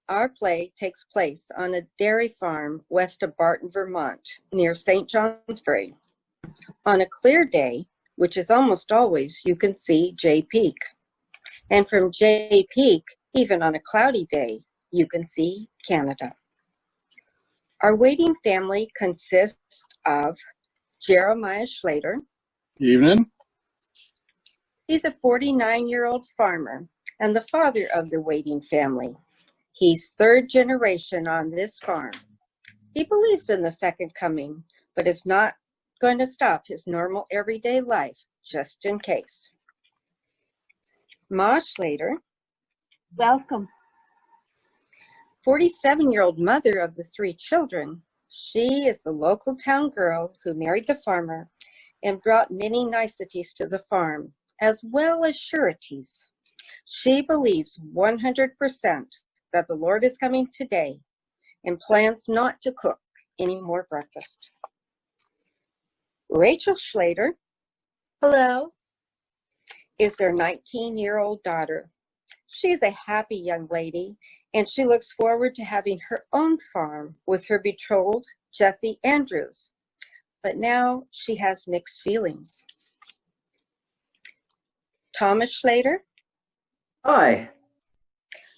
Our play takes place on a dairy farm west of Barton, Vermont, near St. Johnsbury. On a clear day, which is almost always, you can see Jay Peak. And from Jay Peak, even on a cloudy day, you can see Canada. Our waiting family consists of Jeremiah Schlater. Evening. He's a 49-year-old farmer and the father of the waiting family. He's third generation on this farm. He believes in the second coming, but is not going to stop his normal everyday life just in case. Ma Schlater. Welcome. 47-year-old mother of the 3 children. She is the local town girl who married the farmer and brought many niceties to the farm, as well as sureties. She believes 100% that the Lord is coming today and plans not to cook any more breakfast. Rachel Schlater. Hello. Is their 19-year-old daughter. She's a happy young lady, and she looks forward to having her own farm with her betrothed, Jesse Andrews. But now she has mixed feelings. Thomas Schlater. Hi.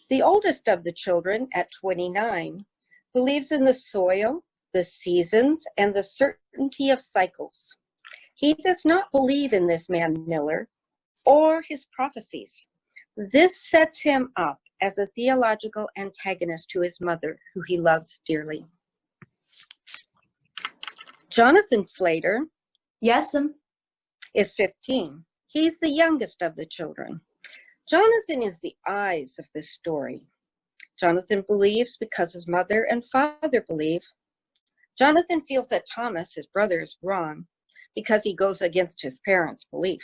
The oldest of the children, at 29, believes in the soil, the seasons, and the certainty of cycles. He does not believe in this man Miller or his prophecies. This sets him up as a theological antagonist to his mother, who he loves dearly. Jonathan Schlater. Yes'm. Is 15. He's the youngest of the children. Jonathan is the eyes of this story. Jonathan believes because his mother and father believe. Jonathan feels that Thomas, his brother, is wrong because he goes against his parents' belief.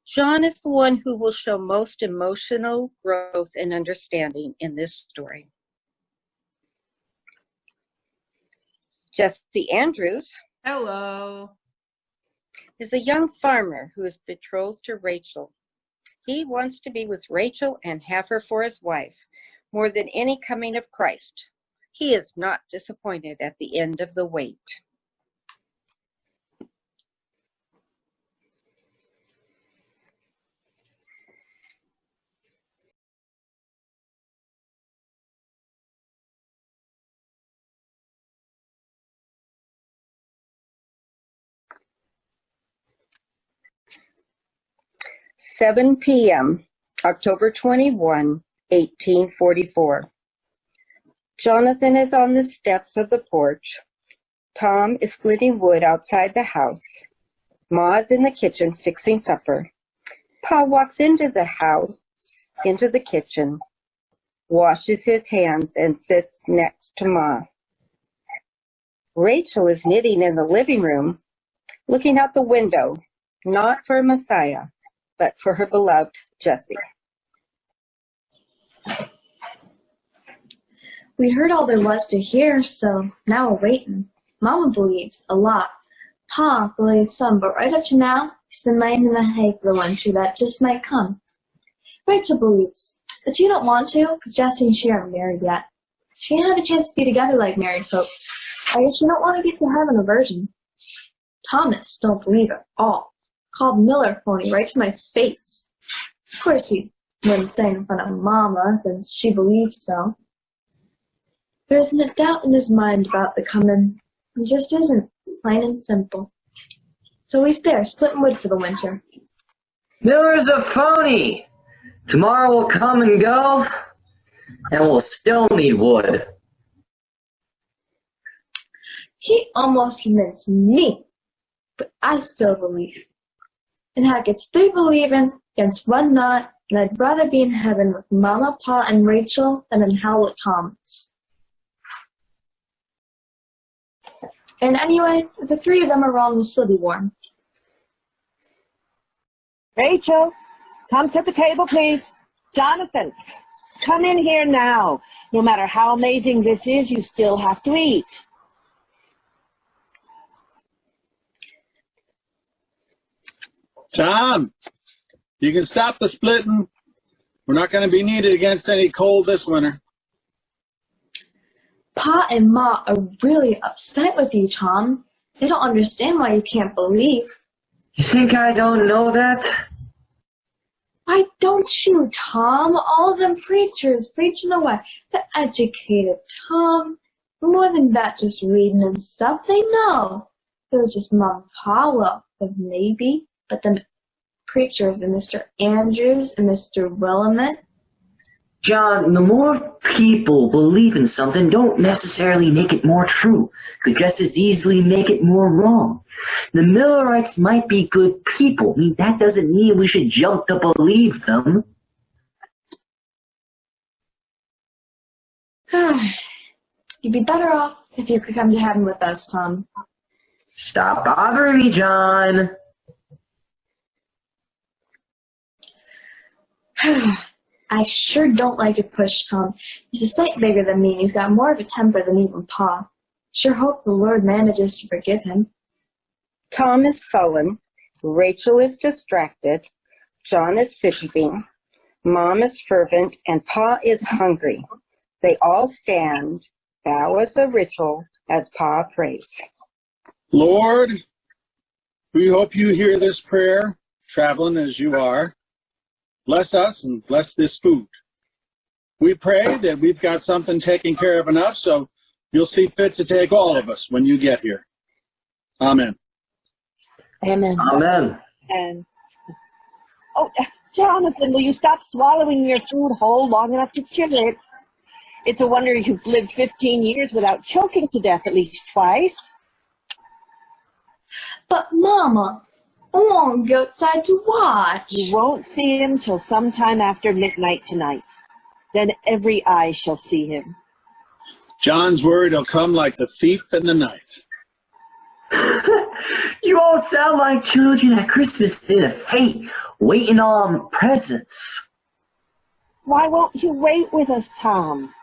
John is the one who will show most emotional growth and understanding in this story. Jesse Andrews. Hello. Is a young farmer who is betrothed to Rachel. He wants to be with Rachel and have her for his wife, more than any coming of Christ. He is not disappointed at the end of the wait. "7 p.m., October 21, 1844. Jonathan is on the steps of the porch. Tom is splitting wood outside the house. Ma is in the kitchen fixing supper. Pa walks into the house, into the kitchen, washes his hands, and sits next to Ma. Rachel is knitting in the living room, looking out the window, not for Messiah, but for her beloved Jesse. We heard all there was to hear, so now we're waiting. Mama believes a lot. Pa believes some, but right up to now, he's been laying in the hay for the winter that just might come. Rachel believes, but she don't want to, because Jesse and she aren't married yet. She ain't had a chance to be together like married folks. I guess she don't want to get to heaven a virgin. Thomas don't believe at all. Called Miller phony right to my face. Of course he wouldn't say in front of Mama, since she believes so. There isn't a doubt in his mind about the coming. It just isn't, plain and simple. So he's there, splitting wood for the winter. Miller's a phony. Tomorrow will come and go, and we'll still need wood. He almost convinced me, but I still believe. And heck, it's 3 believing against 1 not, and I'd rather be in heaven with Mama, Pa, and Rachel than in hell with Thomas. And anyway, if the 3 of them are wrong, we'll still be warm. Rachel, come set the table, please. Jonathan, come in here now. No matter how amazing this is, you still have to eat. Tom, you can stop the splitting. We're not going to be needed against any cold this winter. Pa and Ma are really upset with you, Tom. They don't understand why you can't believe. You think I don't know that? Why don't you, Tom? All of them preachers preaching away. They're educated, Tom. More than that, just reading and stuff. They know. It was just Mom and Pa, well, maybe. But the preachers and Mr. Andrews and Mr. Willamette. John, the more people believe in something don't necessarily make it more true. Could just as easily make it more wrong. The Millerites might be good people. I mean, that doesn't mean we should jump to believe them. You'd be better off if you could come to heaven with us, Tom. Stop bothering me, John. I sure don't like to push Tom. He's a sight bigger than me, and he's got more of a temper than even Pa. Sure hope the Lord manages to forgive him. Tom is sullen, Rachel is distracted, John is fidgeting, Mom is fervent, and Pa is hungry. They all stand, bow as a ritual, as Pa prays. Lord, we hope you hear this prayer, traveling as you are. Bless us and bless this food. We pray that we've got something taken care of enough so you'll see fit to take all of us when you get here. Amen. Amen. Amen. And oh, Jonathan, will you stop swallowing your food whole long enough to chew it? It's a wonder you've lived 15 years without choking to death at least twice. But, Mama, I want to go outside to watch. You won't see him till sometime after midnight tonight. Then every eye shall see him. John's word will come like the thief in the night. You all sound like children at Christmas in a fete, waiting on presents. Why won't you wait with us, Tom?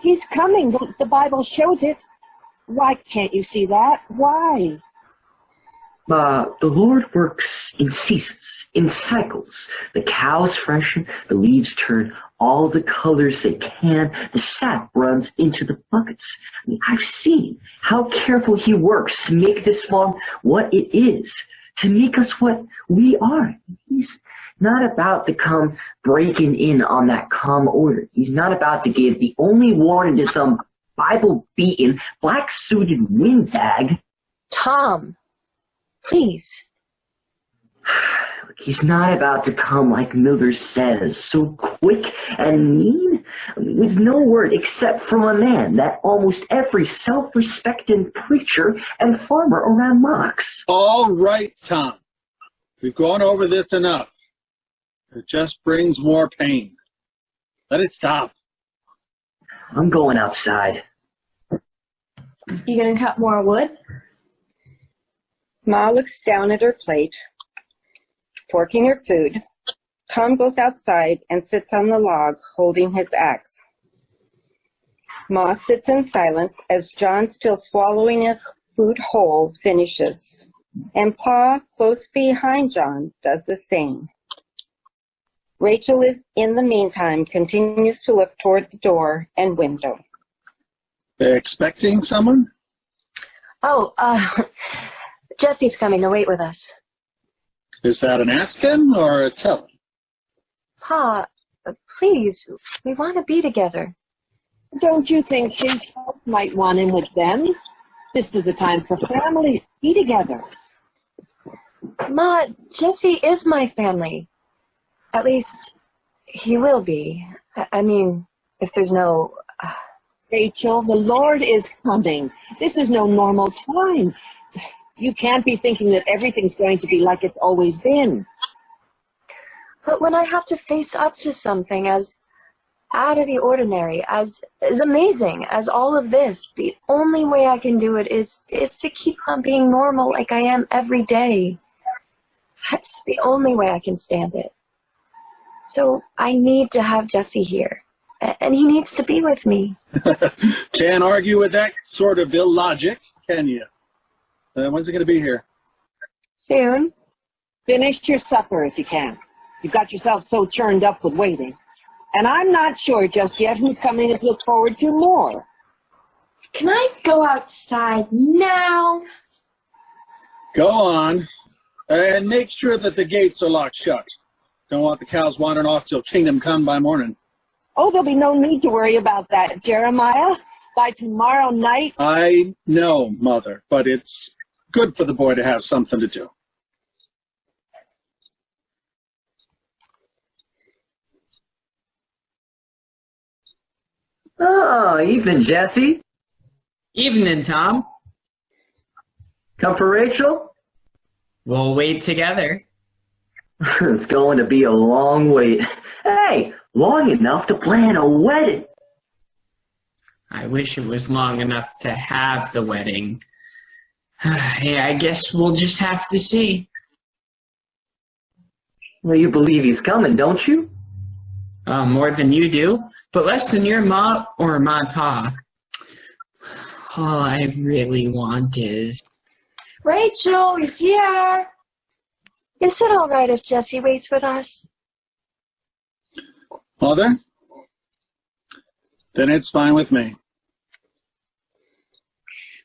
He's coming. The Bible shows it. Why can't you see that? Why? The Lord works in seasons, in cycles. The cows freshen, the leaves turn all the colors they can, the sap runs into the buckets. I mean, I've seen how careful he works to make this song what it is, to make us what we are. He's not about to come breaking in on that calm order. He's not about to give the only warning to some Bible-beaten, black-suited windbag. Tom, please. He's not about to come like Miller says, so quick and mean, with no word except from a man that almost every self-respecting preacher and farmer around mocks. All right, Tom. We've gone over this enough. It just brings more pain. Let it stop. I'm going outside. You gonna cut more wood? Ma looks down at her plate, forking her food. Tom goes outside and sits on the log, holding his axe. Ma sits in silence as John, still swallowing his food whole, finishes. And Pa, close behind John, does the same. Rachel, is, in the meantime, continues to look toward the door and window. Expecting someone? Oh, Jesse's coming to wait with us. Is that an asking or a telling? Pa, please, we want to be together. Don't you think his folks might want him with them? This is a time for families to be together. Ma, Jesse is my family. At least, he will be. I mean, if there's no... Rachel, the Lord is coming. This is no normal time. You can't be thinking that everything's going to be like it's always been. But when I have to face up to something as out of the ordinary, as amazing as all of this, the only way I can do it is to keep on being normal like I am every day. That's the only way I can stand it. So I need to have Jesse here, and he needs to be with me. Can't argue with that sort of illogic, can you? When's he going to be here? Soon. Finish your supper if you can. You've got yourself so churned up with waiting. And I'm not sure just yet who's coming to look forward to more. Can I go outside now? Go on. And make sure that the gates are locked shut. Don't want the cows wandering off till kingdom come by morning. Oh, there'll be no need to worry about that, Jeremiah. By tomorrow night... I know, Mother, but it's good for the boy to have something to do. Oh, evening, Jesse. Evening, Tom. Come for Rachel? We'll wait together. It's going to be a long wait. Hey, long enough to plan a wedding. I wish it was long enough to have the wedding. Yeah, I guess we'll just have to see. Well, you believe he's coming, don't you? More than you do, but less than your ma or my pa. All I really want is... Rachel, he's here. Is it all right if Jesse waits with us? Mother? Then it's fine with me.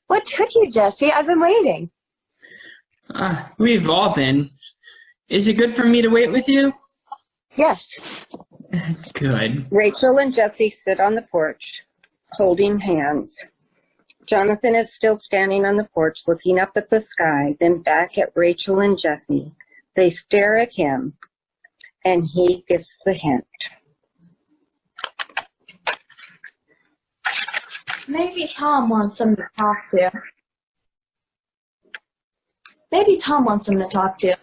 What took you, Jesse? I've been waiting. We've all been. Is it good for me to wait with you? Yes. Good. Rachel and Jesse sit on the porch, holding hands. Jonathan is still standing on the porch, looking up at the sky, then back at Rachel and Jesse. They stare at him, and he gets the hint. Maybe Tom wants him to talk to. Maybe Tom wants him to talk to.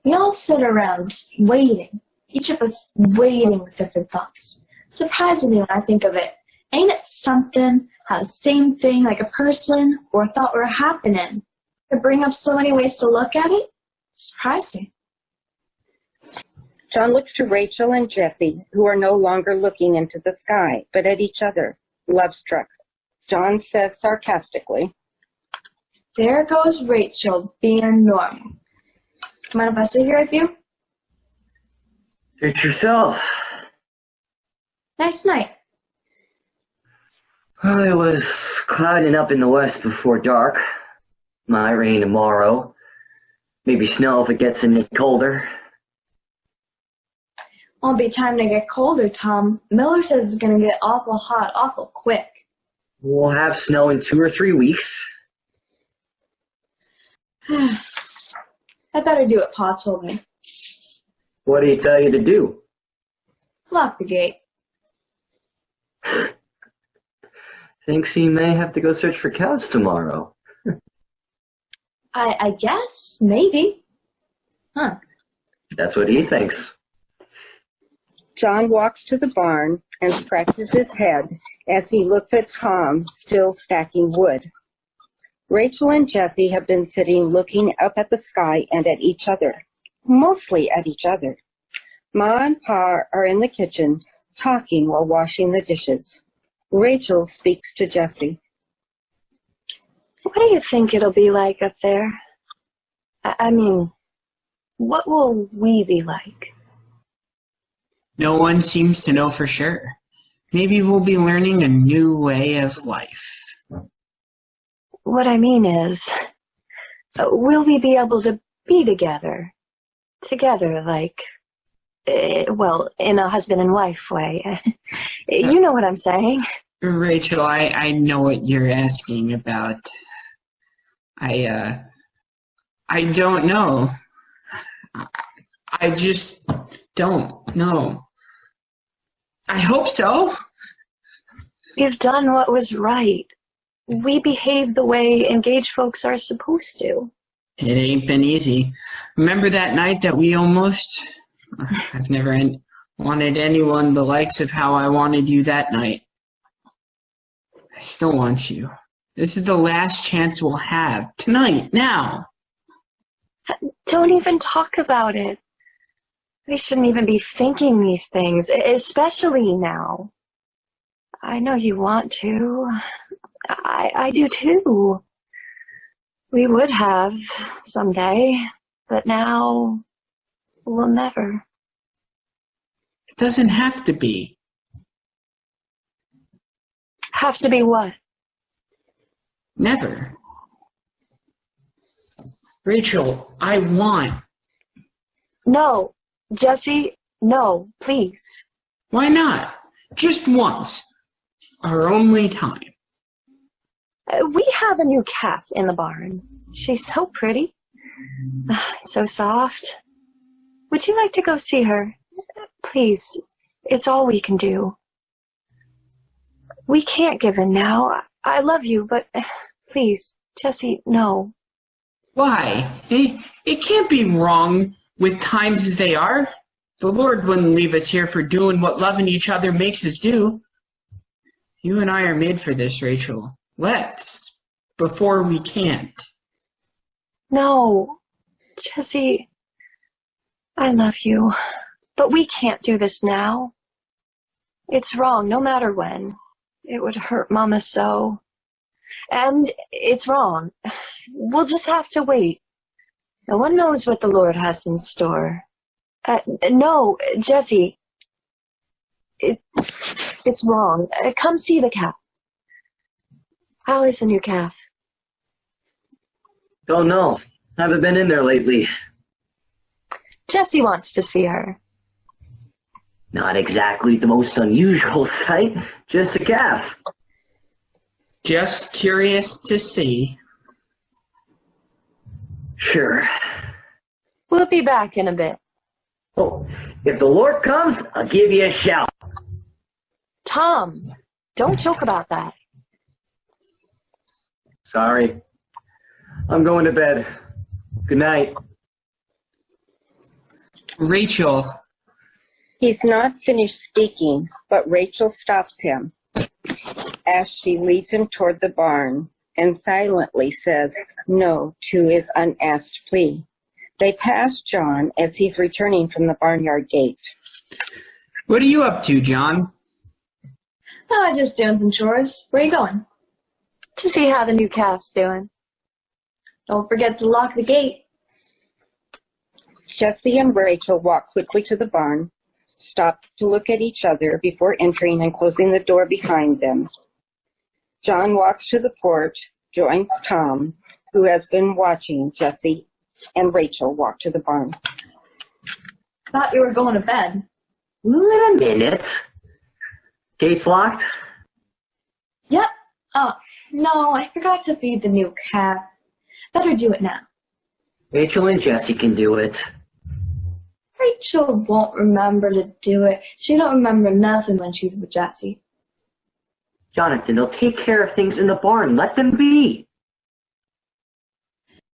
We all sit around, waiting. Each of us waiting with different thoughts. Surprisingly when I think of it, ain't it something how the same thing like a person or a thought were happening could bring up so many ways to look at it? Surprising. John looks to Rachel and Jesse, who are no longer looking into the sky, but at each other, love-struck. John says sarcastically, There goes Rachel being normal. Mind if I sit here with you? Suit yourself. Nice night. Well, it was clouding up in the west before dark. Might rain tomorrow. Maybe snow if it gets any colder. Won't be time to get colder, Tom. Miller says it's going to get awful hot, awful quick. We'll have snow in 2 or 3 weeks. I better do what Pa told me. What did he tell you to do? Lock the gate. Thinks he may have to go search for cows tomorrow. I guess, maybe. Huh. That's what he thinks. John walks to the barn and scratches his head as he looks at Tom still stacking wood. Rachel and Jesse have been sitting looking up at the sky and at each other, mostly at each other. Ma and Pa are in the kitchen talking while washing the dishes. Rachel speaks to Jesse. What do you think it'll be like up there? I mean, what will we be like? No one seems to know for sure. Maybe we'll be learning a new way of life. What I mean is, will we be able to be together? Together, like, well, in a husband and wife way. You know what I'm saying. Rachel, I know what you're asking about. I don't know. I just don't know. I hope so. We've done what was right. We behaved the way engaged folks are supposed to. It ain't been easy. Remember that night that we almost... I've never wanted anyone the likes of how I wanted you that night. I still want you. This is the last chance we'll have. Tonight, now. Don't even talk about it. We shouldn't even be thinking these things, especially now. I know you want to. I do too. We would have someday, but now we'll never. It doesn't have to be. Have to be what? Never. Rachel, I want. No, Jesse, no, please. Why not? Just once. Our only time. We have a new calf in the barn. She's so pretty. So soft. Would you like to go see her? Please, it's all we can do. We can't give in now. I love you, but please, Jesse, no. Why? It can't be wrong with times as they are. The Lord wouldn't leave us here for doing what loving each other makes us do. You and I are made for this, Rachel. Let's, before we can't. No, Jesse, I love you, but we can't do this now. It's wrong, no matter when. It would hurt Mama so. And it's wrong. We'll just have to wait. No one knows what the Lord has in store. No, Jesse. It's wrong. Come see the calf. How is the new calf? Don't know. Haven't been in there lately. Jesse wants to see her. Not exactly the most unusual sight, just a calf. Just curious to see. Sure. We'll be back in a bit. Oh, if the Lord comes, I'll give you a shout. Tom, don't joke about that. Sorry. I'm going to bed. Good night. Rachel. He's not finished speaking, but Rachel stops him as she leads him toward the barn and silently says no to his unasked plea. They pass John as he's returning from the barnyard gate. What are you up to, John? Oh, just doing some chores. Where are you going? To see how the new calf's doing. Don't forget to lock the gate. Jesse and Rachel walk quickly to the barn, stop to look at each other before entering and closing the door behind them. John walks to the porch, joins Tom, who has been watching Jesse and Rachel walk to the barn. Thought you were going to bed. Wait a minute. Gate's locked? Yep. Oh, no, I forgot to feed the new calf. Better do it now. Rachel and Jesse can do it. Rachel won't remember to do it. She don't remember nothing when she's with Jesse. Jonathan, they'll take care of things in the barn. Let them be.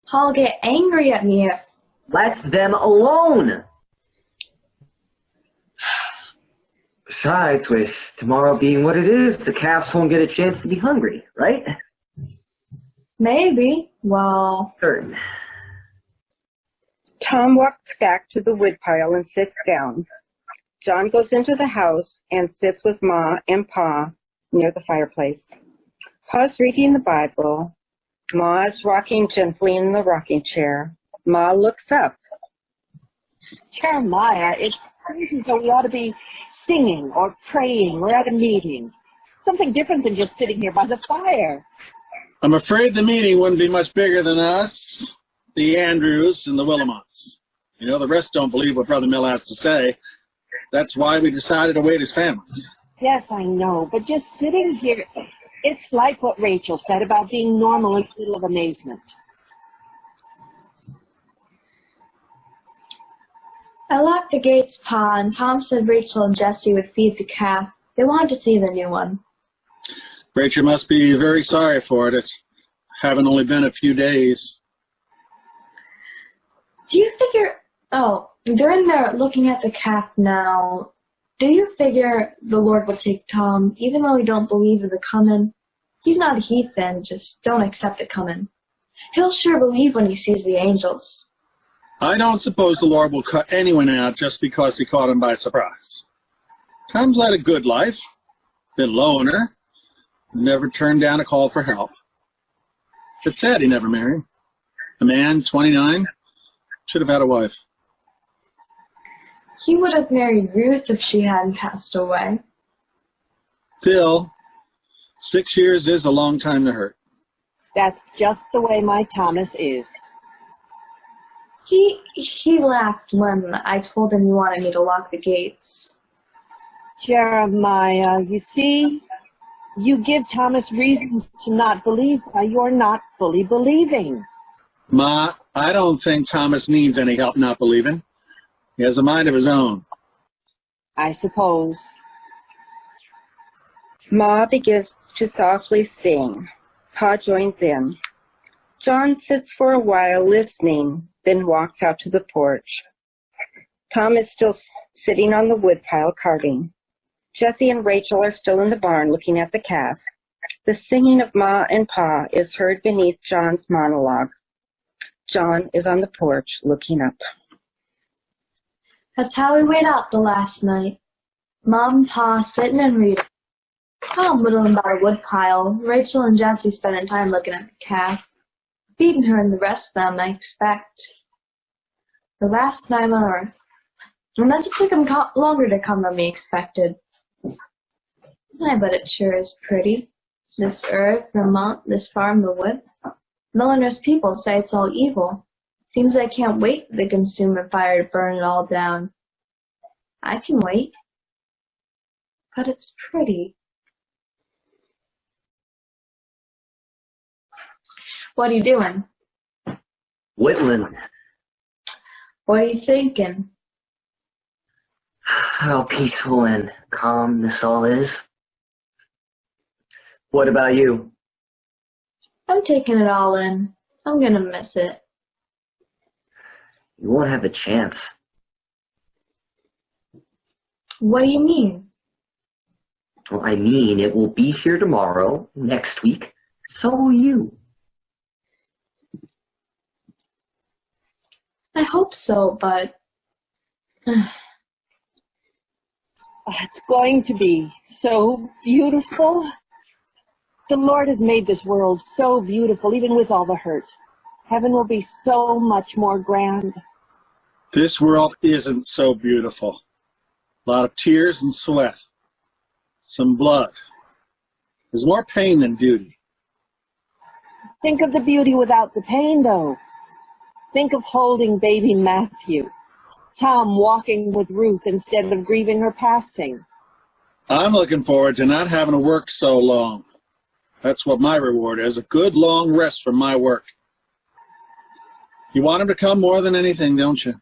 Paul get angry at me if... Let them alone. Besides, with tomorrow being what it is, the calves won't get a chance to be hungry, right? Maybe. Well... Certain. Tom walks back to the woodpile and sits down. John goes into the house and sits with Ma and Pa near the fireplace. Pa's reading the Bible. Ma is rocking gently in the rocking chair. Ma looks up. Jeremiah, it seems as though we ought to be singing or praying or at a meeting. Something different than just sitting here by the fire. I'm afraid the meeting wouldn't be much bigger than us, the Andrews and the Willamots. You know, the rest don't believe what Brother Mill has to say. That's why we decided to wait as families. Yes, I know, but just sitting here, it's like what Rachel said about being normal in the middle of amazement. I locked the gates, Pa, and Tom said Rachel and Jesse would feed the calf. They wanted to see the new one. Rachel must be very sorry for it. It's haven't only been a few days. Do you figure... Oh, they're in there looking at the calf now. Do you figure the Lord will take Tom, even though we don't believe in the coming? He's not a heathen, just don't accept the coming. He'll sure believe when he sees the angels. I don't suppose the Lord will cut anyone out just because he caught him by surprise. Tom's led a good life, been loner, never turned down a call for help. It's sad he never married. A man, 29, should have had a wife. He would have married Ruth if she hadn't passed away. Still, 6 years is a long time to hurt. That's just the way my Thomas is. He laughed when I told him you wanted me to lock the gates. Jeremiah, you see, you give Thomas reasons to not believe why you're not fully believing. Ma, I don't think Thomas needs any help not believing. He has a mind of his own. I suppose. Ma begins to softly sing. Pa joins in. John sits for a while listening, then walks out to the porch. Tom is still sitting on the woodpile carving. Jessie and Rachel are still in the barn looking at the calf. The singing of Ma and Pa is heard beneath John's monologue. John is on the porch looking up. That's how we wait out the last night. Mom and Pa sitting and reading. Tom whittling by a woodpile. Rachel and Jessie spending time looking at the calf. Feeding her and the rest of them, I expect. The last night on Earth. Unless it took them longer to come than we expected. I bet it sure is pretty. This earth, Vermont, this farm, the woods. Milliners people say it's all evil. Seems I can't wait for the consuming fire to burn it all down. I can wait. But it's pretty. What are you doing? Whitland. What are you thinking? How peaceful and calm this all is. What about you? I'm taking it all in. I'm gonna miss it. You won't have a chance. What do you mean? Well, I mean, it will be here tomorrow, next week. So will you. I hope so, but... It's going to be so beautiful. The Lord has made this world so beautiful, even with all the hurt. Heaven will be so much more grand. This world isn't so beautiful. A lot of tears and sweat. Some blood. There's more pain than beauty. Think of the beauty without the pain, though. Think of holding baby Matthew. Tom walking with Ruth instead of grieving her passing. I'm looking forward to not having to work so long. That's what my reward is, a good long rest from my work. You want him to come more than anything, don't you?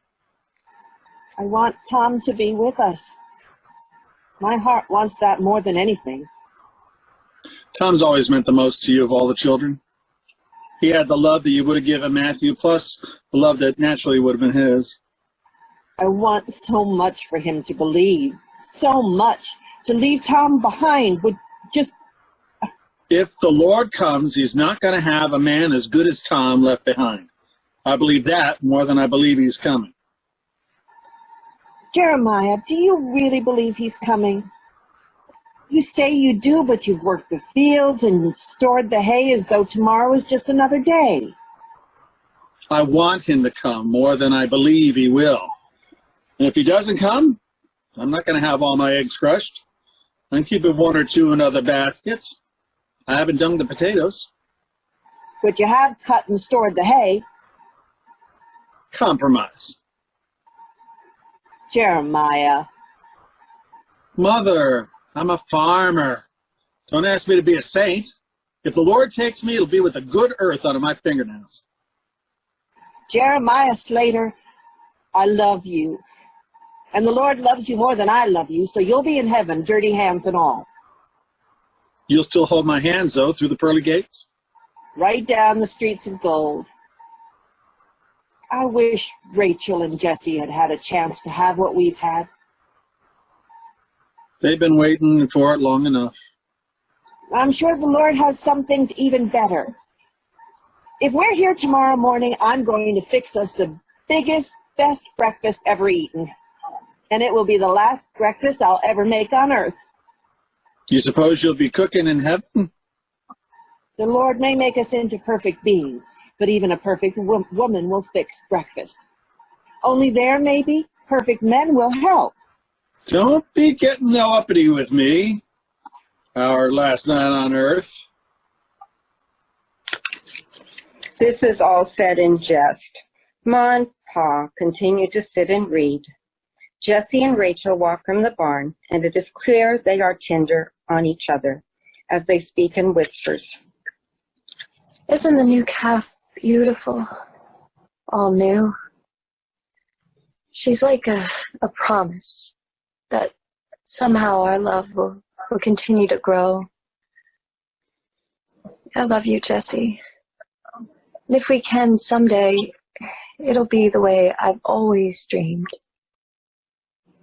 I want Tom to be with us. My heart wants that more than anything. Tom's always meant the most to you of all the children. He had the love that you would have given Matthew, plus the love that naturally would have been his. I want so much for him to believe. So much. To leave Tom behind would just... If the Lord comes, he's not going to have a man as good as Tom left behind. I believe that more than I believe he's coming. Jeremiah, do you really believe he's coming? You say you do, but you've worked the fields and stored the hay as though tomorrow is just another day. I want him to come more than I believe he will. And if he doesn't come, I'm not going to have all my eggs crushed. I'm keeping one or two in other baskets. I haven't done the potatoes. But you have cut and stored the hay. Compromise. Jeremiah. Mother, I'm a farmer. Don't ask me to be a saint. If the Lord takes me, it'll be with a good earth under my fingernails. Jeremiah Slater, I love you. And the Lord loves you more than I love you, so you'll be in heaven, dirty hands and all. You'll still hold my hands, though, through the pearly gates? Right down the streets of gold. I wish Rachel and Jessie had had a chance to have what we've had. They've been waiting for it long enough. I'm sure the Lord has some things even better. If we're here tomorrow morning, I'm going to fix us the biggest, best breakfast ever eaten. And it will be the last breakfast I'll ever make on earth. You suppose you'll be cooking in heaven? The Lord may make us into perfect beings, but even a perfect woman will fix breakfast. Only there, maybe, perfect men will help. Don't be getting no uppity with me. Our last night on earth. This is all said in jest. Ma and Pa continue to sit and read. Jesse and Rachel walk from the barn, and it is clear they are tender on each other as they speak in whispers. Isn't the new calf beautiful? All new. She's like a promise that somehow our love will continue to grow. I love you, Jesse. And if we can someday, it'll be the way I've always dreamed.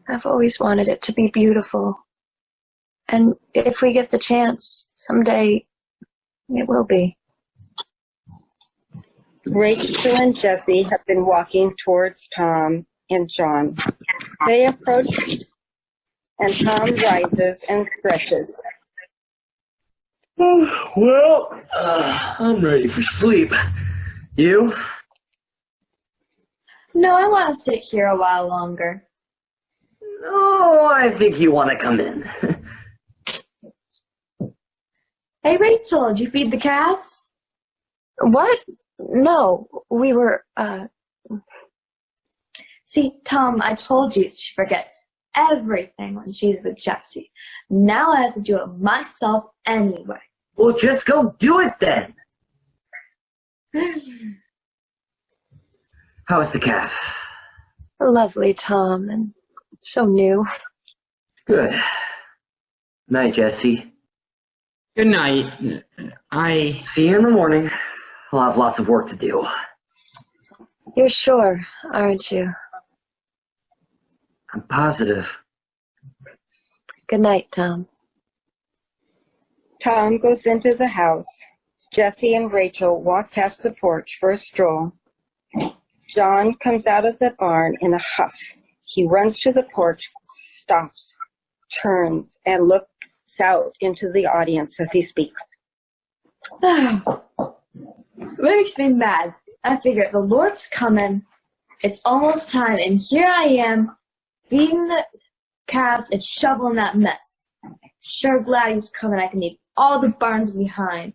I've always wanted it to be beautiful. And if we get the chance, someday, it will be. Rachel and Jesse have been walking towards Tom and John. They approach, and Tom rises and stretches. Well, I'm ready for sleep. You? No, I want to sit here a while longer. No, I think you want to come in. Hey, Rachel, did you feed the calves? What? No, we were, See, Tom, I told you she forgets everything when she's with Jesse. Now I have to do it myself anyway. Well, just go do it then. How is the calf? lovely, Tom, and so new. Good. Night, Jesse. Good night. See you in the morning. I'll have lots of work to do. You're sure, aren't you? I'm positive. Good night, Tom. Tom goes into the house. Jesse and Rachel walk past the porch for a stroll. John comes out of the barn in a huff. He runs to the porch, stops, turns, and looks out into the audience as he speaks. What makes me mad? I figure the Lord's coming. It's almost time, and here I am, feeding the calves and shoveling that mess. Sure glad he's coming. I can leave all the barns behind.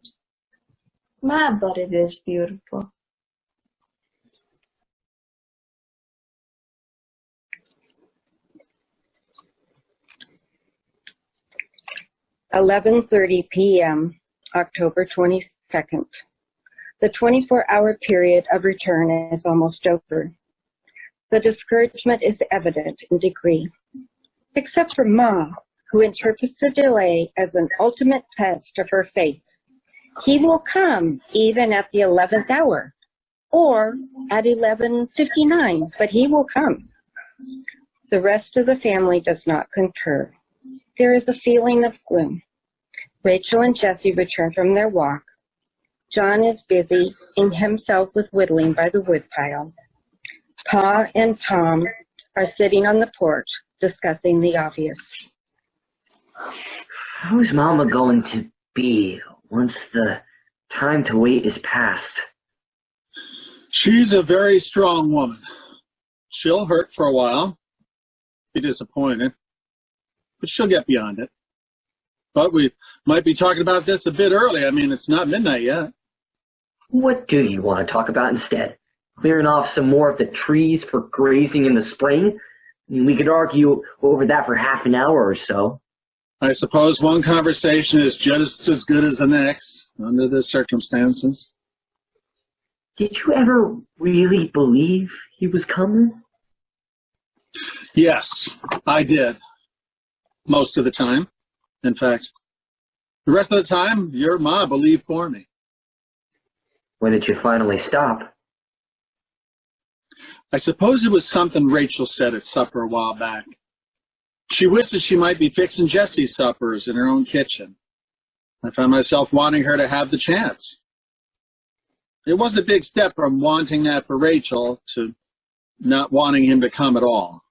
My, but it is beautiful. "11:30 p.m., October 22nd. The 24-hour period of return is almost over. The discouragement is evident in degree, except for Ma, who interprets the delay as an ultimate test of her faith. He will come even at the 11th hour, or at 11:59, but he will come. The rest of the family does not concur. There is a feeling of gloom. Rachel and Jesse return from their walk. John is busy in himself with whittling by the woodpile. Pa and Tom are sitting on the porch discussing the obvious. How's Mama going to be once the time to wait is past? She's a very strong woman. She'll hurt for a while, be disappointed, but she'll get beyond it. But we might be talking about this a bit early. I mean, it's not midnight yet. What do you want to talk about instead? Clearing off some more of the trees for grazing in the spring? I mean, we could argue over that for half an hour or so. I suppose one conversation is just as good as the next, under the circumstances. Did you ever really believe he was coming? Yes, I did. Most of the time. In fact, the rest of the time, your Ma believed for me. When did you finally stop? I suppose it was something Rachel said at supper a while back. She wished that she might be fixing Jesse's suppers in her own kitchen. I found myself wanting her to have the chance. It was a big step from wanting that for Rachel to not wanting him to come at all.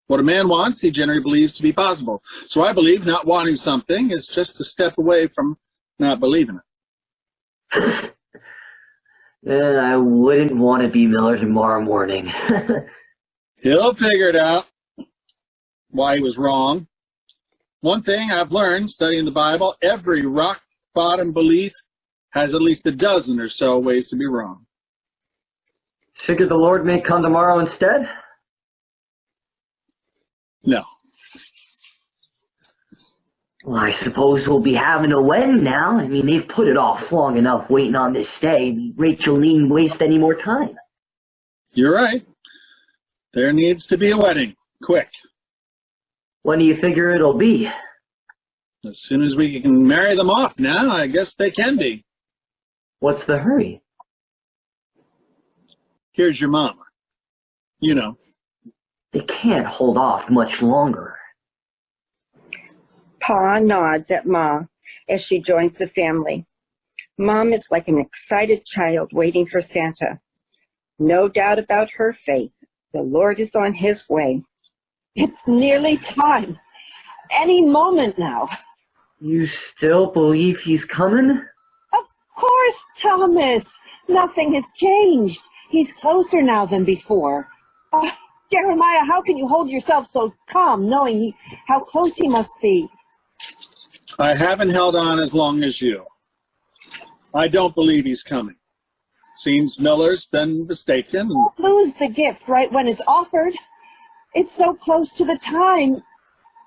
What a man wants, he generally believes to be possible. So I believe not wanting something is just a step away from not believing it. I wouldn't want to be Miller tomorrow morning. He'll figure it out, why he was wrong. One thing I've learned studying the Bible, every rock-bottom belief has at least a dozen or so ways to be wrong. Figure the Lord may come tomorrow instead? No. Well, I suppose we'll be having a wedding now. I mean, they've put it off long enough waiting on this day. Rachel needn't waste any more time. You're right. There needs to be a wedding. Quick. When do you figure it'll be? As soon as we can marry them off now, I guess they can be. What's the hurry? Here's your mama. You know. They can't hold off much longer. Pa nods at Ma as she joins the family. Mom is like an excited child waiting for Santa. No doubt about her faith. The Lord is on his way. It's nearly time. Any moment now. You still believe he's coming? Of course, Thomas. Nothing has changed. He's closer now than before. Jeremiah, how can you hold yourself so calm, knowing how close he must be? I haven't held on as long as you. I don't believe he's coming. Seems Miller's been mistaken. Don't lose the gift right when it's offered. It's so close to the time.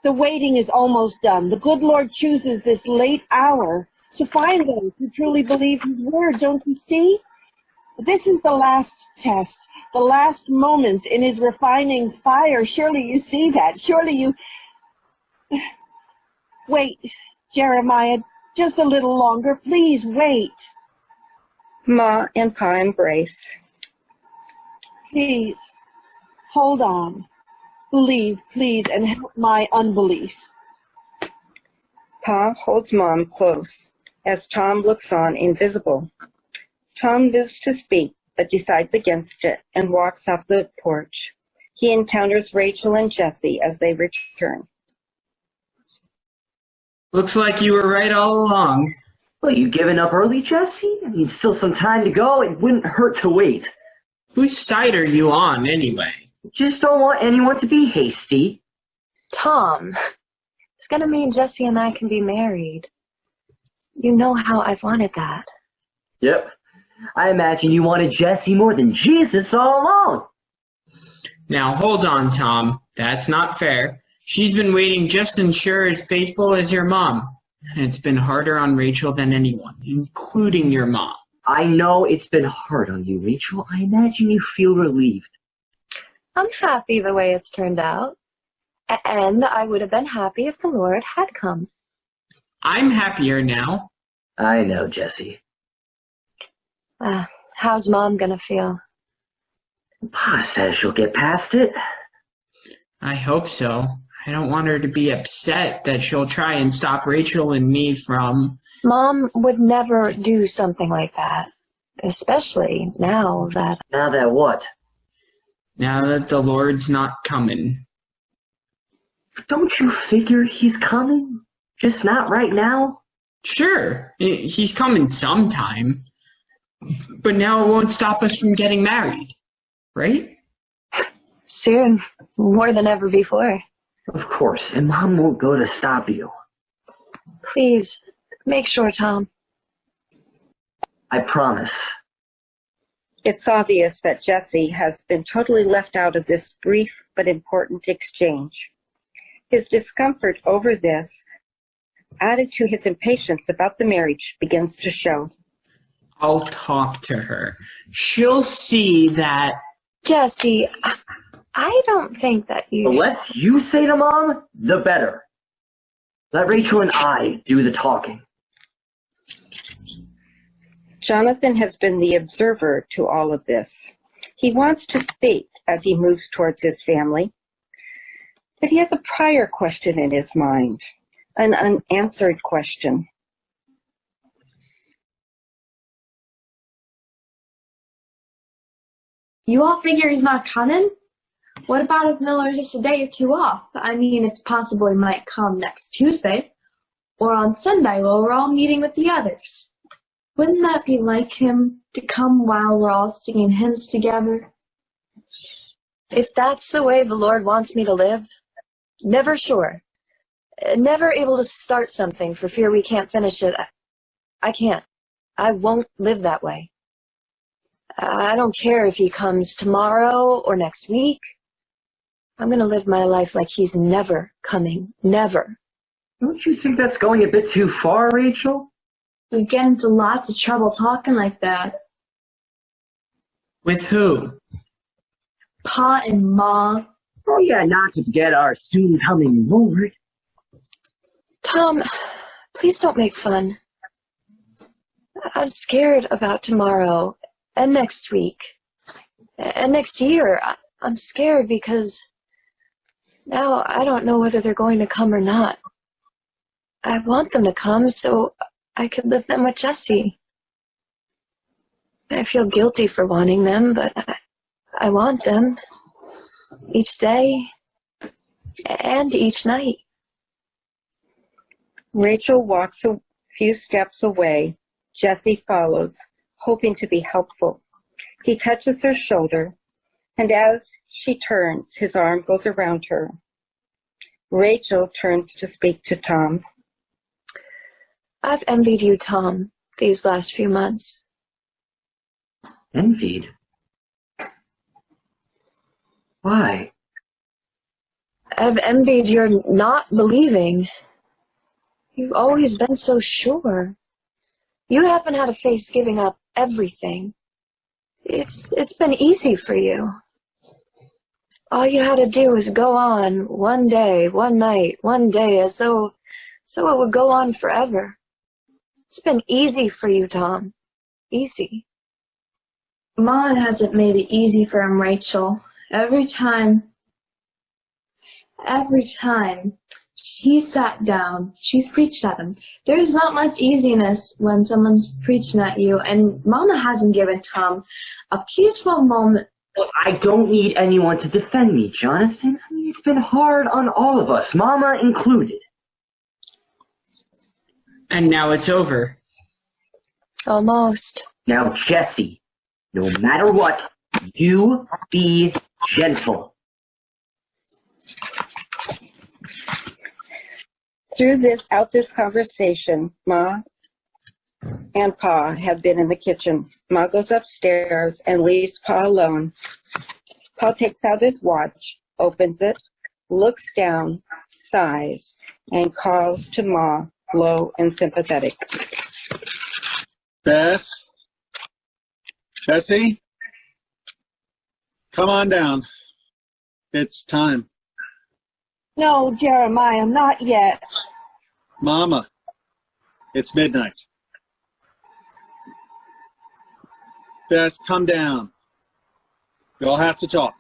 The waiting is almost done. The good Lord chooses this late hour to find those who truly believe his word, don't you see? This is the last test, the last moments in his refining fire. Surely you see that. Surely you... Wait, Jeremiah, just a little longer. Please wait. Ma and Pa embrace. Please, hold on. Believe, please, and help my unbelief. Pa holds Mom close as Tom looks on, invisible. Tom moves to speak, but decides against it and walks off the porch. He encounters Rachel and Jesse as they return. Looks like you were right all along. Well, you giving up early, Jesse? I mean, still some time to go. It wouldn't hurt to wait. Whose side are you on, anyway? Just don't want anyone to be hasty. Tom, it's gonna mean Jesse and I can be married. You know how I've wanted that. Yep. I imagine you wanted Jesse more than Jesus all along. Now, hold on, Tom. That's not fair. She's been waiting just as sure as faithful as your mom. And it's been harder on Rachel than anyone, including your mom. I know it's been hard on you, Rachel. I imagine you feel relieved. I'm happy the way it's turned out. And I would have been happy if the Lord had come. I'm happier now. I know, Jesse. How's Mom gonna feel? Pa says she'll get past it. I hope so. I don't want her to be upset that she'll try and stop Rachel and me from... Mom would never do something like that. Especially now that... Now that what? Now that the Lord's not coming. Don't you figure he's coming? Just not right now? Sure, he's coming sometime. But now it won't stop us from getting married, right? Soon. More than ever before. Of course, and Mom won't go to stop you. Please, make sure, Tom. I promise. It's obvious that Jesse has been totally left out of this brief but important exchange. His discomfort over this, added to his impatience about the marriage, begins to show. I'll talk to her. She'll see that... Jesse, I don't think that you... The less you say to Mom, the better. Let Rachel and I do the talking. Jonathan has been the observer to all of this. He wants to speak as he moves towards his family, but he has a prior question in his mind, an unanswered question. You all figure he's not coming? What about if Miller's just a day or two off? I mean, it's possible he might come next Tuesday, or on Sunday while we're all meeting with the others. Wouldn't that be like him, to come while we're all singing hymns together? If that's the way the Lord wants me to live, never sure. Never able to start something for fear we can't finish it. I can't. I won't live that way. I don't care if he comes tomorrow or next week. I'm going to live my life like he's never coming. Never. Don't you think that's going a bit too far, Rachel? You get into lots of trouble talking like that. With who? Pa and Ma. Oh yeah, not to forget our soon-coming Lord. Tom, please don't make fun. I'm scared about tomorrow and next week and next year. I'm scared because now I don't know whether they're going to come or not. I want them to come so I could live them with Jessie. I feel guilty for wanting them, but I want them each day and each night. Rachel walks a few steps away. Jessie follows, hoping to be helpful. He touches her shoulder, and as she turns, his arm goes around her. Rachel turns to speak to Tom. I've envied you, Tom, these last few months. Envied? Why? I've envied your not believing. You've always been so sure. You haven't had to face giving up everything. It's been easy for you. All you had to do was go on one day, one night, one day, as though it would go on forever. It's been easy for you, Tom. Easy. Mom hasn't made it easy for him, Rachel. Every time he sat down, she's preached at him. There's not much easiness when someone's preaching at you, and Mama hasn't given Tom a peaceful moment. Well, I don't need anyone to defend me, Jonathan. I mean, it's been hard on all of us, Mama included. And now it's over. Almost. Now, Jessie, no matter what, you be gentle. Throughout this conversation, Ma and Pa have been in the kitchen. Ma goes upstairs and leaves Pa alone. Pa takes out his watch, opens it, looks down, sighs, and calls to Ma, low and sympathetic. Bess? Jessie? Come on down. It's time. No, Jeremiah, not yet. Mama, it's midnight. Bess, come down. We all have to talk.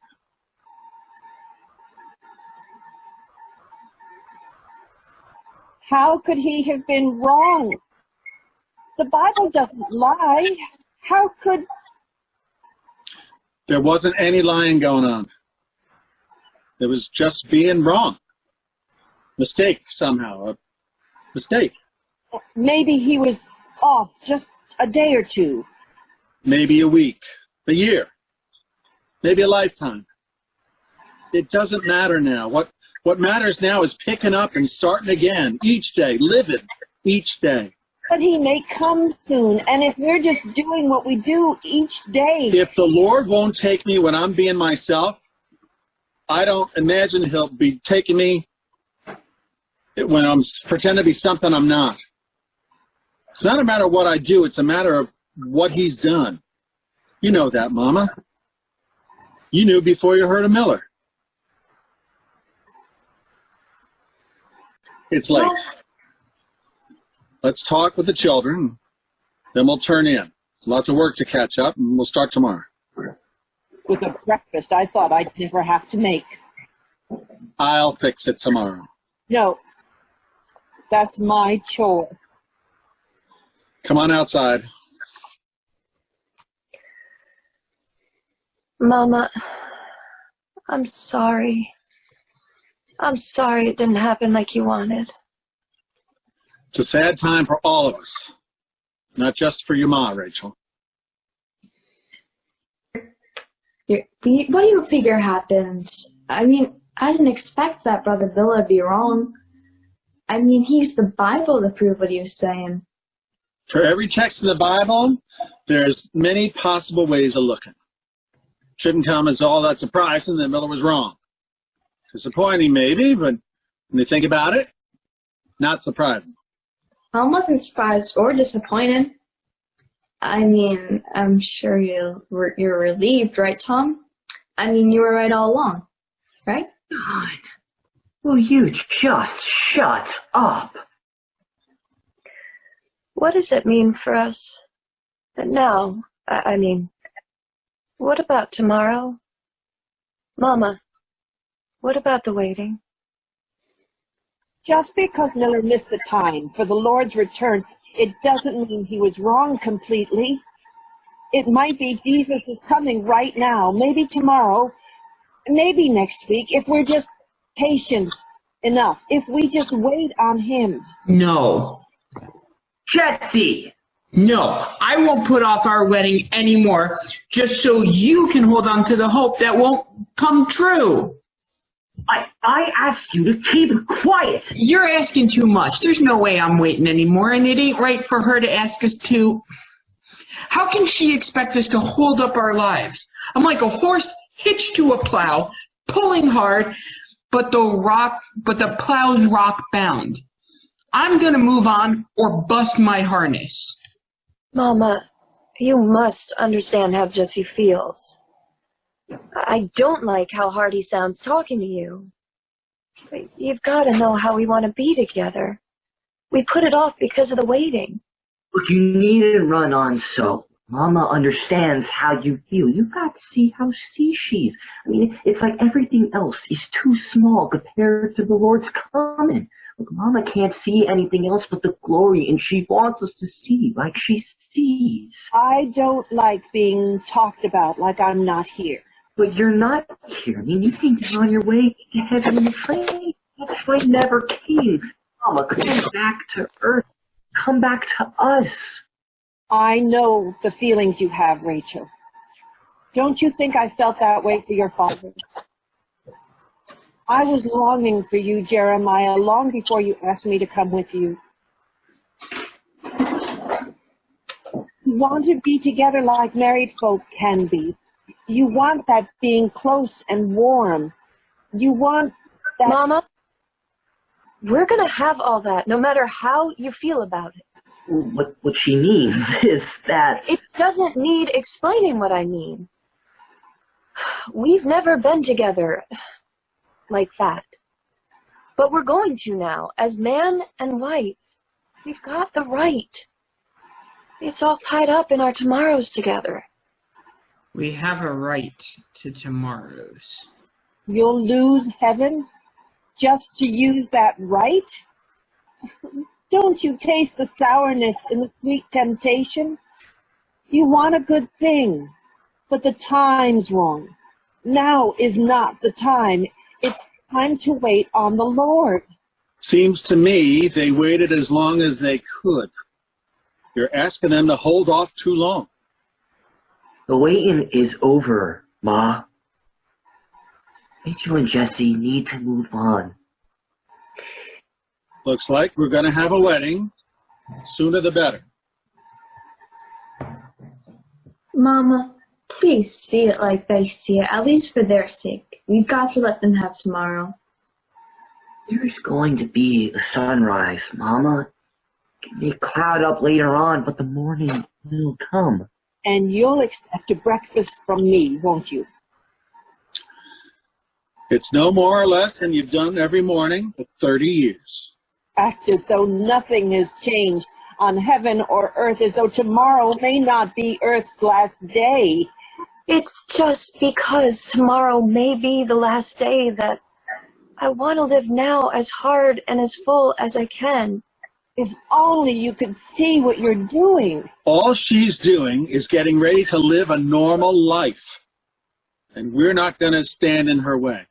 How could he have been wrong? The Bible doesn't lie. How could... There wasn't any lying going on. There was just being wrong. Mistake, somehow. A mistake. Maybe he was off just a day or two. Maybe a week, a year, maybe a lifetime. It doesn't matter now. What matters now is picking up and starting again each day, living each day. But he may come soon, and if we're just doing what we do each day... If the Lord won't take me when I'm being myself, I don't imagine he'll be taking me when I'm pretending to be something I'm not. It's not a matter of what I do, it's a matter of what he's done. You know that, Mama. You knew before you heard of Miller. It's late. Let's talk with the children, then we'll turn in. Lots of work to catch up, and we'll start tomorrow. With a breakfast I thought I'd never have to make. I'll fix it tomorrow. No, that's my chore. Come on outside. Mama, I'm sorry. I'm sorry it didn't happen like you wanted. It's a sad time for all of us, not just for your ma, Rachel. What do you figure happens? I mean, I didn't expect that Brother Bill would be wrong. I mean, he used the Bible to prove what he was saying. For every text in the Bible, there's many possible ways of looking. Shouldn't come as all that surprising that Miller was wrong. Disappointing maybe, but when you think about it, not surprising. Mom wasn't surprised or disappointed. I mean, I'm sure you're relieved, right, Tom? I mean, you were right all along, right? God, will you just shut up? What does it mean for us now? I mean, what about tomorrow? Mama, what about the waiting? Just because Miller missed the time for the Lord's return, it doesn't mean he was wrong completely. It might be Jesus is coming right now, maybe tomorrow, maybe next week, if we're just patient enough, if we just wait on him. No. Jesse! No, I won't put off our wedding anymore just so you can hold on to the hope that won't come true. I asked you to keep quiet. You're asking too much. There's no way I'm waiting anymore, and it ain't right for her to ask us to. How can she expect us to hold up our lives? I'm like a horse hitched to a plow, pulling hard, but the plow's rock bound. I'm gonna move on or bust my harness. Mama, you must understand how Jesse feels. I don't like how hard he sounds talking to you. But you've got to know how we want to be together. We put it off because of the waiting. But you need to run on so. Mama understands how you feel. You've got to see how she is. I mean, it's like everything else is too small compared to the Lord's coming. Look, Mama can't see anything else but the glory, and she wants us to see like she sees. I don't like being talked about like I'm not here. But you're not here. I mean, you think you're on your way to heaven in the train. That train never came. Mama, come back to earth. Come back to us. I know the feelings you have, Rachel. Don't you think I felt that way for your father? I was longing for you, Jeremiah, long before you asked me to come with you. You want to be together like married folk can be. You want that being close and warm. You want that... Mama, we're going to have all that, no matter how you feel about it. What she means is that... It doesn't need explaining what I mean. We've never been together like that. But we're going to now, as man and wife. We've got the right. It's all tied up in our tomorrows together. We have a right to tomorrows. You'll lose heaven just to use that right? Don't you taste the sourness in the sweet temptation? You want a good thing, but the time's wrong. Now is not the time. It's time to wait on the Lord. Seems to me they waited as long as they could. You're asking them to hold off too long. The waiting is over, Ma. Rachel and Jesse need to move on. Looks like we're going to have a wedding. Sooner the better. Mama, please see it like they see it, at least for their sake. We've got to let them have tomorrow. There's going to be a sunrise, Mama. It may cloud up later on, but the morning will come. And you'll expect a breakfast from me, won't you? It's no more or less than you've done every morning for 30 years. Act as though nothing has changed on heaven or earth, as though tomorrow may not be Earth's last day. It's just because tomorrow may be the last day that I want to live now as hard and as full as I can. If only you could see what you're doing. All she's doing is getting ready to live a normal life. And we're not going to stand in her way.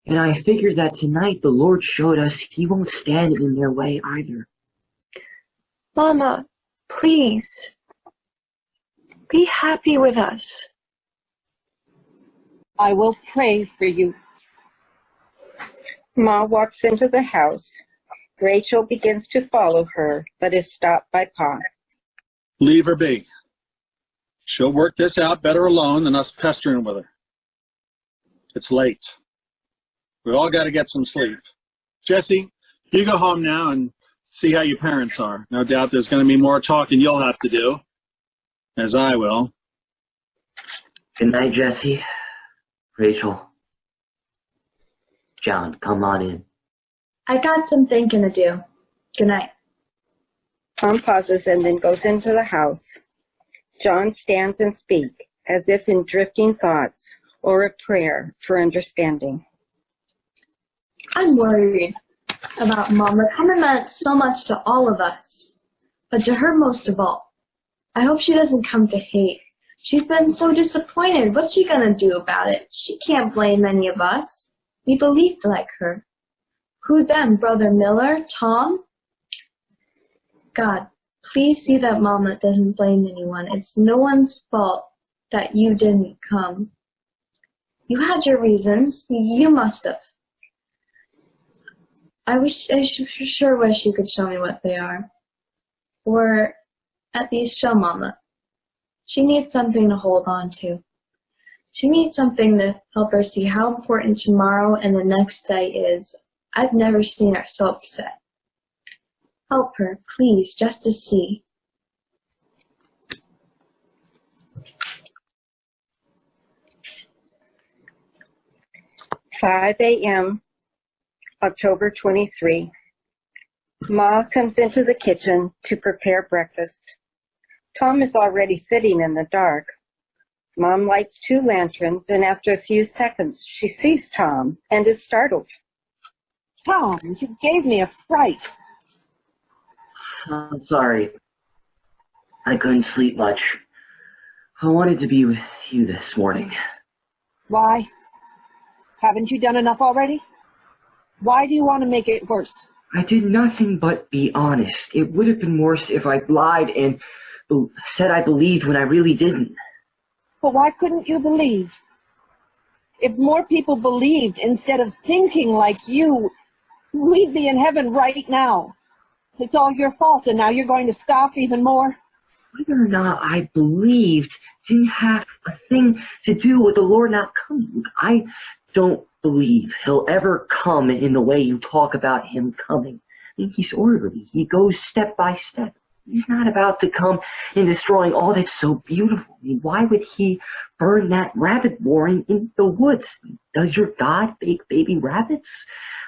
And I figured that tonight the Lord showed us He won't stand in their way either. Mama, please, be happy with us. I will pray for you. Ma walks into the house. Rachel begins to follow her, but is stopped by Pa. Leave her be. She'll work this out better alone than us pestering with her. It's late. We all got to get some sleep. Jesse, you go home now and see how your parents are. No doubt there's going to be more talking you'll have to do, as I will. Good night, Jesse. Rachel. John, come on in. I got some thinking to do. Good night. Tom pauses and then goes into the house. John stands and speaks, as if in drifting thoughts or a prayer for understanding. I'm worried about Mama. Carmen meant so much to all of us, but to her most of all. I hope she doesn't come to hate. She's been so disappointed. What's she gonna do about it? She can't blame any of us. We believed like her. Who then? Brother Miller? Tom? God, please see that Mama doesn't blame anyone. It's no one's fault that you didn't come. You had your reasons. You must have. I sure wish you could show me what they are. Or at least show Mama. She needs something to hold on to. She needs something to help her see how important tomorrow and the next day is. I've never seen her so upset. Help her, please, just to see. "5 a.m., October 23. Ma comes into the kitchen to prepare breakfast. Tom is already sitting in the dark. Mom lights 2 lanterns, and after a few seconds, she sees Tom and is startled. Tom, you gave me a fright. I'm sorry. I couldn't sleep much. I wanted to be with you this morning. Why? Haven't you done enough already? Why do you want to make it worse? I did nothing but be honest. It would have been worse if I lied and said I believed when I really didn't. But why couldn't you believe? If more people believed instead of thinking like you, we'd be in heaven right now. It's all your fault, and now you're going to scoff even more? Whether or not I believed didn't have a thing to do with the Lord not coming. I don't believe he'll ever come in the way you talk about him coming. I mean, he's orderly. He goes step by step. He's not about to come and destroying all that's so beautiful. I mean, why would he burn that rabbit warren in the woods? Does your God bake baby rabbits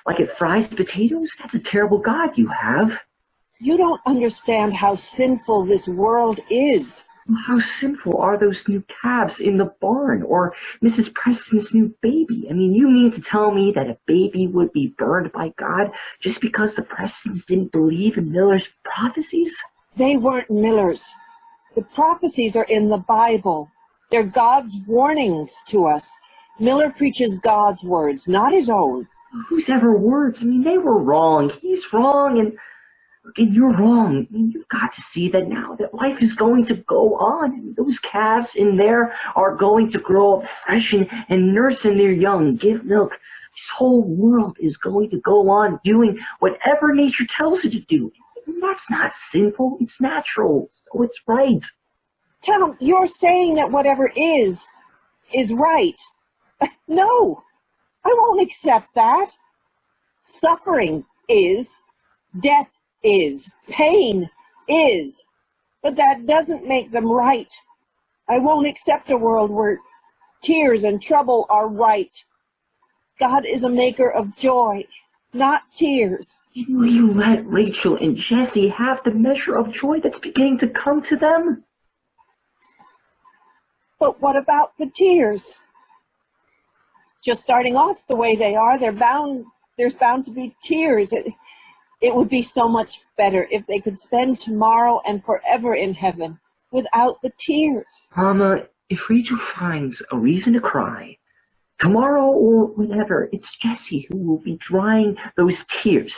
like it fries potatoes? That's a terrible God you have. You don't understand how sinful this world is. How sinful are those new calves in the barn or Mrs. Preston's new baby? I mean, you mean to tell me that a baby would be burned by God just because the Prestons didn't believe in Miller's prophecies? They weren't Miller's. The prophecies are in the Bible. They're God's warnings to us. Miller preaches God's words, not his own. Whose ever words? I mean, they were wrong. He's wrong, and you're wrong. I mean, you've got to see that now that life is going to go on. And those calves in there are going to grow up fresh and nursing their young, give milk. This whole world is going to go on doing whatever nature tells it to do. And that's not sinful. It's natural. So it's right. Tom, you're saying that whatever is right. No, I won't accept that. Suffering is, death is, pain is, but that doesn't make them right. I won't accept a world where tears and trouble are right. God is a maker of joy, not tears. Will you let Rachel and Jesse have the measure of joy that's beginning to come to them? But what about the tears? Just starting off the way they are, there's bound to be tears. It would be so much better if they could spend tomorrow and forever in heaven without the tears. Mama, if Rachel finds a reason to cry, tomorrow or whenever, it's Jesse who will be drying those tears.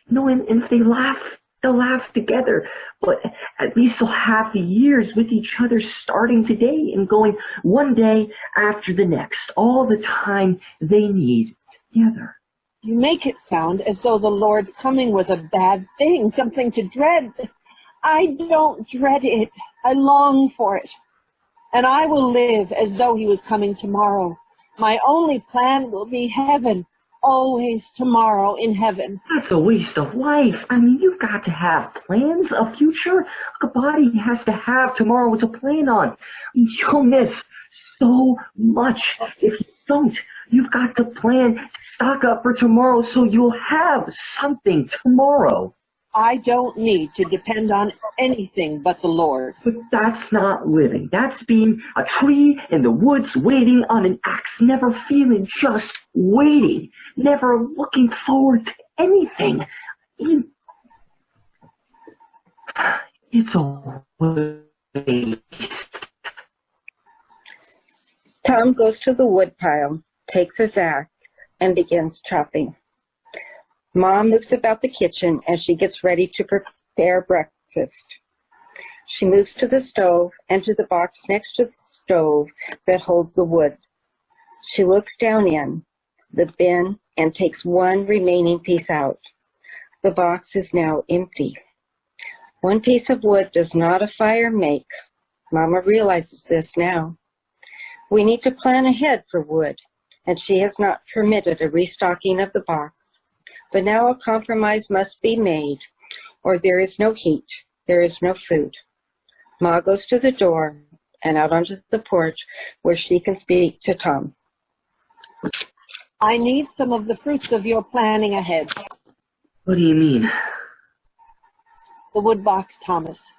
You know, and if they laugh, they'll laugh together. But at least they'll have the years with each other starting today and going one day after the next, all the time they need together. You make it sound as though the Lord's coming was a bad thing, something to dread. I don't dread it. I long for it. And I will live as though he was coming tomorrow. My only plan will be heaven. Always tomorrow in heaven. That's a waste of life. I mean, you've got to have plans, a future. A body has to have tomorrow to plan on. You'll miss so much if you don't. You've got to plan, stock up for tomorrow so you'll have something tomorrow. I don't need to depend on anything but the Lord. But that's not living. That's being a tree in the woods waiting on an axe, never feeling, just waiting, never looking forward to anything. It's a waste. Tom goes to the woodpile, takes his axe, and begins chopping. Mom moves about the kitchen as she gets ready to prepare breakfast. She moves to the stove and to the box next to the stove that holds the wood. She looks down in the bin and takes one remaining piece out. The box is now empty. One piece of wood does not a fire make. Mama realizes this now. We need to plan ahead for wood, and she has not permitted a restocking of the box. But now a compromise must be made, or there is no heat, there is no food. Ma goes to the door and out onto the porch where she can speak to Tom. I need some of the fruits of your planning ahead. What do you mean? The wood box, Thomas.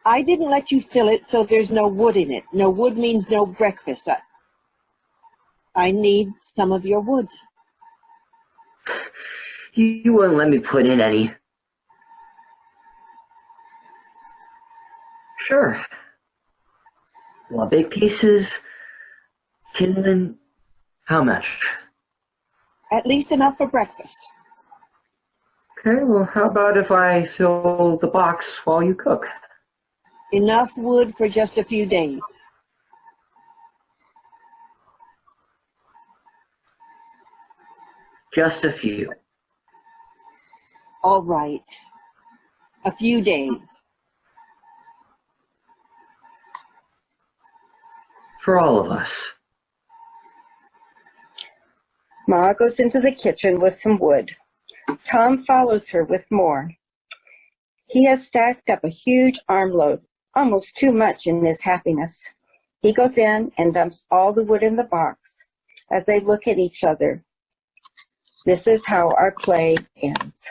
I didn't let you fill it so there's no wood in it. No wood means no breakfast. I need some of your wood. You wouldn't let me put in any. Sure. Want big pieces? Kindling? How much? At least enough for breakfast. Okay, well, how about if I fill the box while you cook? Enough wood for just a few days. Just a few. All right. A few days. For all of us. Ma goes into the kitchen with some wood. Tom follows her with more. He has stacked up a huge armload, almost too much in his happiness. He goes in and dumps all the wood in the box as they look at each other. This is how our play ends.